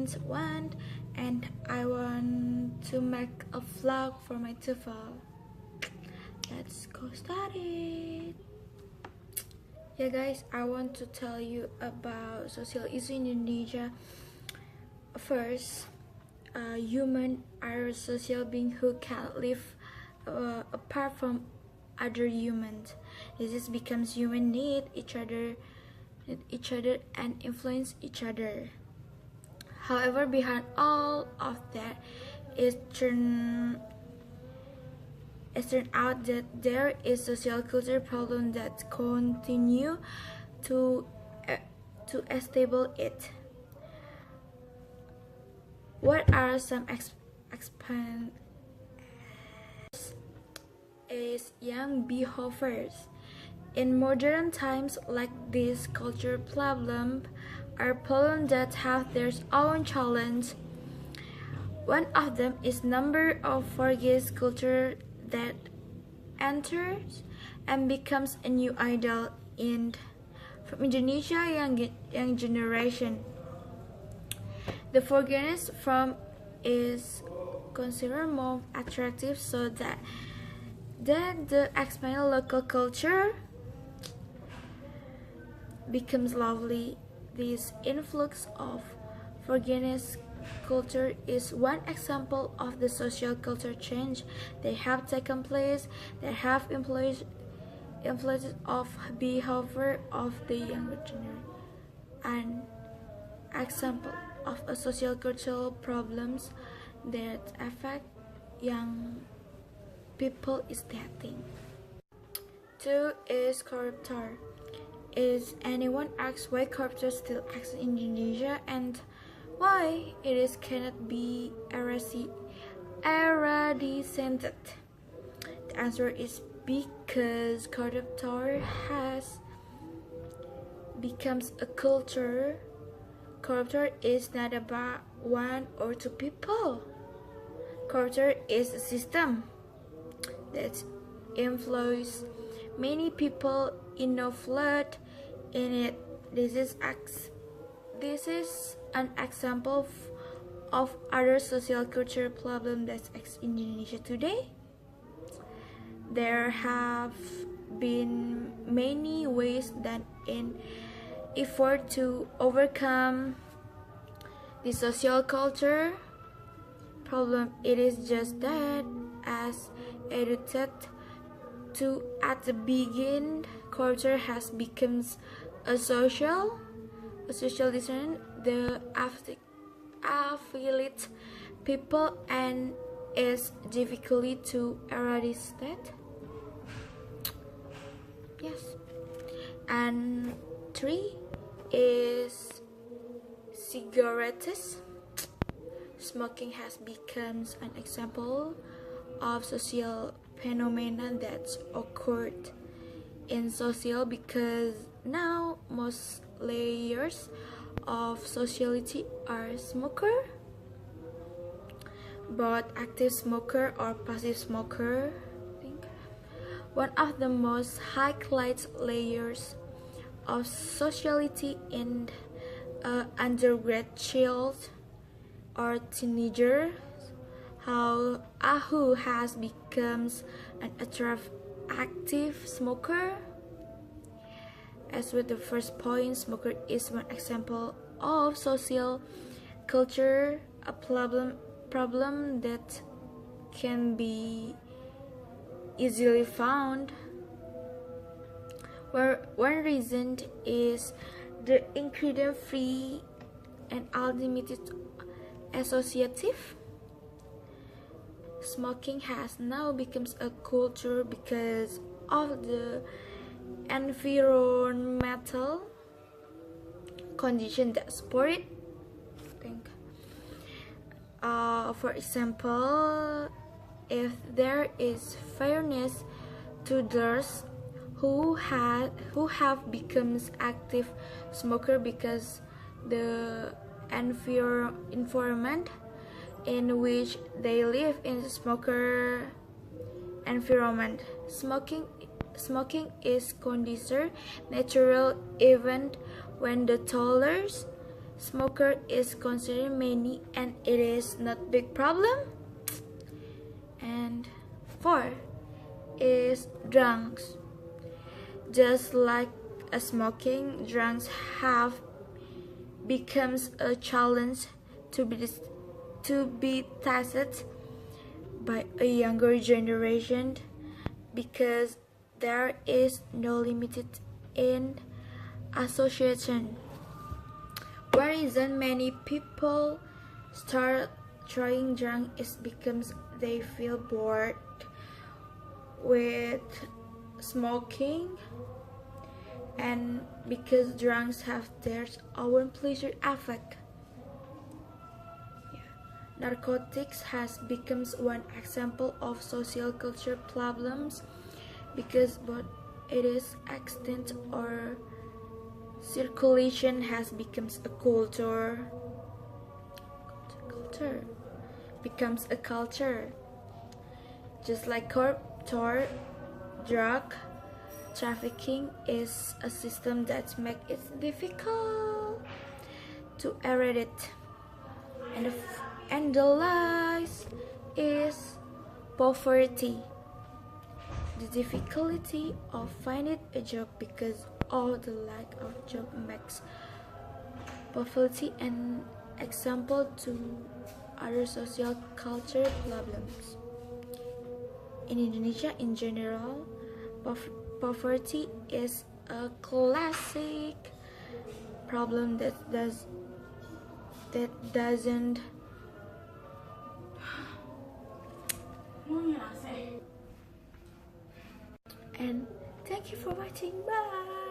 friends want, and I want to make a vlog for my TOEFL. Let's go start it. Yeah guys, I want to tell you about social issue in Indonesia. First, humans are social beings who can live apart from other humans. This becomes human need each other and influence each other. However, behind all of that, it turned out that there is social culture problem that continue to stable it. What are some expand is young behaviors? In modern times like this, culture problem are problems that have their own challenge. One of them is number of forgets culture that enters and becomes a new idol from Indonesia young generation. The forgiveness from is considered more attractive, so that the expanded local culture becomes lovely. This influx of forgiveness culture is one example of the social culture change that have taken place that have influenced of behavior of the younger generation. An example of a social cultural problems that affect young people is dating. 2 is corruptor. Is anyone asked why corruption still exists in Indonesia and why it is cannot be eradicated? The answer is because corruptor has becomes a culture. Corruptor is not about one or two people. Corruptor is a system that influences many people in no flood in it. This is an example of other social culture problem that exists in Indonesia today. There have been many ways that in effort to overcome the social culture problem. It is just that, as edited to at the beginning, culture has become a social design the affiliate people and is difficult to eradicate. Yes. And 3 is cigarettes. Smoking has become an example of social phenomenon that occurred in social because now most layers of society are smoker, both active smoker or passive smoker. One of the most highlighted layers of sociality in undergrad child or teenager who has become an active smoker. As with the first point, smoker is one example of social culture, a problem that can be easily found. Where one reason is the ingredient free and unlimited associative. Smoking has now become a culture because of the environmental condition that support it. For example, if there is fairness to those who have become active smoker because the environment in which they live in smoker environment. Smoking is considered natural even when the toddlers smoker is considered many and it is not big problem. And 4 is drunks. Just like a smoking, drunks have becomes a challenge to be tested by a younger generation because there is no limited in association. One reason many people start trying drunk is because they feel bored with smoking and because drunks have their own pleasure effect. Narcotics has become one example of social culture problems because both its extent or circulation has become a culture becomes a culture. Just like drug trafficking is a system that makes it difficult to eradicate. And the last is poverty. The difficulty of finding a job because of the lack of job makes poverty an example to other social culture problems. In Indonesia in general, poverty is a classic problem that doesn't and thank you for watching. Bye.